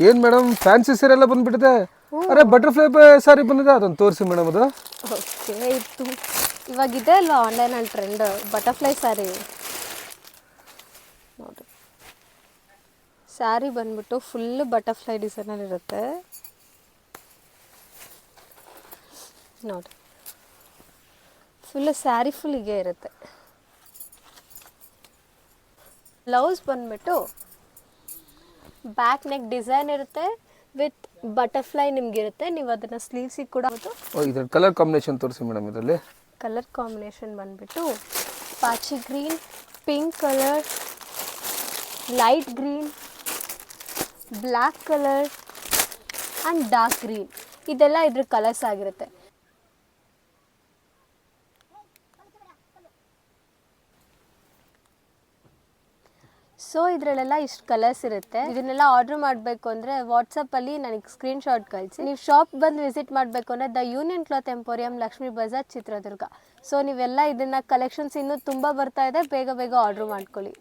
ಏನು madam fancy ಸೀರೆ ಎಲ್ಲ ಬಂದ್ಬಿಟ್ಟಿದೆ. ಅರೆ ಬಟರ್ಫ್ಲೈ ಸಾರಿ ಬಂದಿದೆ, ಅದನ್ನು ತೋರಿಸಿ ಮೇಡಮ್. ಅದು ಓಕೆ, ಇತ್ತು ಇವಾಗ ಇದೆ ಅಲ್ವಾ ಆನ್ಲೈನಲ್ಲಿ ಟ್ರೆಂಡ್ ಬಟರ್ಫ್ಲೈ ಸ್ಯಾರಿ. ನೋಡಿ, ಸ್ಯಾರಿ ಬಂದ್ಬಿಟ್ಟು ಫುಲ್ ಬಟರ್ಫ್ಲೈ ಡಿಸೈನಲ್ಲಿ ಇರುತ್ತೆ ನೋಡಿ. ಫುಲ್ ಸ್ಯಾರಿ ಫುಲ್ ಹೀಗೆ ಇರುತ್ತೆ. ಬ್ಲೌಸ್ ಬಂದ್ಬಿಟ್ಟು ಬ್ಯಾಕ್ ನೆಕ್ ಡಿಸೈನ್ ಇರುತ್ತೆ ವಿತ್ ಬಟರ್ಫ್ಲೈ ನಿಮ್ಗಿರುತ್ತೆ. ನೀವು ಅದನ್ನು ಸ್ಲೀವ್ಸಿಗೆ ಕೂಡ ಇದ್ರ ಕಲರ್ ಕಾಂಬಿನೇಷನ್ ತೋರಿಸಿ ಮೇಡಮ್. ಇದರಲ್ಲಿ ಕಲರ್ ಕಾಂಬಿನೇಷನ್ ಬಂದ್ಬಿಟ್ಟು ಪಾಚಿ green, pink colour, light green, black colour and dark green, ಇದೆಲ್ಲ ಇದ್ರ ಕಲರ್ಸ್ ಆಗಿರುತ್ತೆ. ಸೊ ಇದರಲ್ಲೆಲ್ಲ ಇಷ್ಟು ಕಲರ್ಸ್ ಇರುತ್ತೆ. ಇದನ್ನೆಲ್ಲ ಆರ್ಡರ್ ಮಾಡಬೇಕು ಅಂದರೆ ವಾಟ್ಸಪ್ಪಲ್ಲಿ ನನಗೆ ಸ್ಕ್ರೀನ್ಶಾಟ್ ಕಳಿಸಿ. ನೀವು ಶಾಪ್ ಬಂದು ವಿಸಿಟ್ ಮಾಡಬೇಕು ಅಂದರೆ the union cloth emporium, Lakshmi Bazaar, Chitradurga. So ನೀವೆಲ್ಲ ಇದನ್ನು ಕಲೆಕ್ಷನ್ಸ್ ಇನ್ನೂ ತುಂಬ ಬರ್ತಾ ಇದೆ, ಬೇಗ ಬೇಗ ಆರ್ಡ್ರ್ ಮಾಡ್ಕೊಳ್ಳಿ.